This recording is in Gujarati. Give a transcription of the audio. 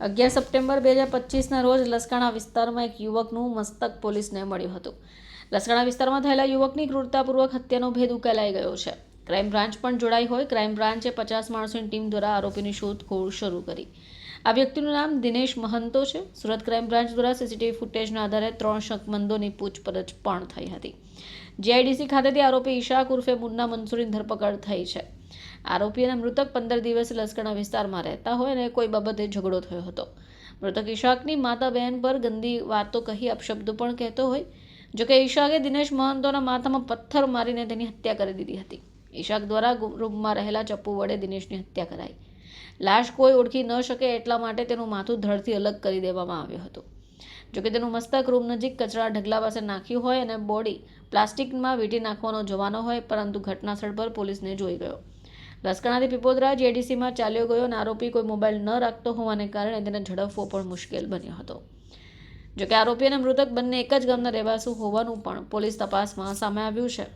11 સપ્ટેમ્બર 2025ના રોજ લસકાણા વિસ્તારમાં એક યુવકનું મસ્તક પોલીસને મળ્યું હતું. લસકાણા વિસ્તારમાં થયેલા યુવકની ક્રૂરતાપૂર્વક હત્યાનો ભેદ ઉકેલાઈ ગયો છે. ક્રાઇમ બ્રાન્ચ પણ જોડાઈ હોય. ક્રાઇમ બ્રાન્ચે 50 માણસોની ટીમ દ્વારા આરોપીની શોધખોળ શરૂ કરી. આ વ્યક્તિનું નામ દિનેશ મહંતો છે. સુરત ક્રાઇમ બ્રાન્ચ દ્વારા સીસીટીવી ફૂટેજના આધારે 3 શકમંદોની પૂછપરછ પણ થઈ હતી. જીઆઈડીસી ખાતેથી આરોપી ઈશાક ઉર્ફે મુન્ના મંસૂરની ધરપકડ થઈ છે. આરોપી અને મૃતક 15 દિવસ લસકાણા વિસ્તારમાં રહેતા હોય અને કોઈ બાબતે ઝઘડો થયો હતો. મૃતક ઈશાકની માતા બહેન પર ગંદી વાતો કહી અપશબ્દો પણ કહેતો હોય. જોકે ઈશાકે દિનેશ મહંતોના માથામાં પથ્થર મારીને તેની હત્યા કરી દીધી હતી. ઈશાક દ્વારા રૂમમાં રહેલા ચપ્પુ વડે દિનેશની હત્યા કરાઈ. લાશ કોઈ ઓળખી ન શકે એટલા માટે તેનું માથું ધડથી અલગ કરી દેવામાં આવ્યું હતું. જોકે તેનું મસ્તક રૂમ નજીક કચરા ઢગલા પાસે નાખ્યું હોય અને બોડી પ્લાસ્ટિકમાં વીંટી નાખવાનો જોવાનો હોય, પરંતુ ઘટનાસ્થળ પર પોલીસને જોઈ ગયો. લસકાણાથી પીપોદરા જીઆઈડીસીમાં ચાલ્યો ગયો અને આરોપી કોઈ મોબાઈલ ન રાખતો હોવાને કારણે તેને ઝડપવો પણ મુશ્કેલ બન્યો હતો. જોકે આરોપી અને મૃતક બંને એક જ ગામના રહેવાસી હોવાનું પણ પોલીસ તપાસમાં સામે આવ્યું છે.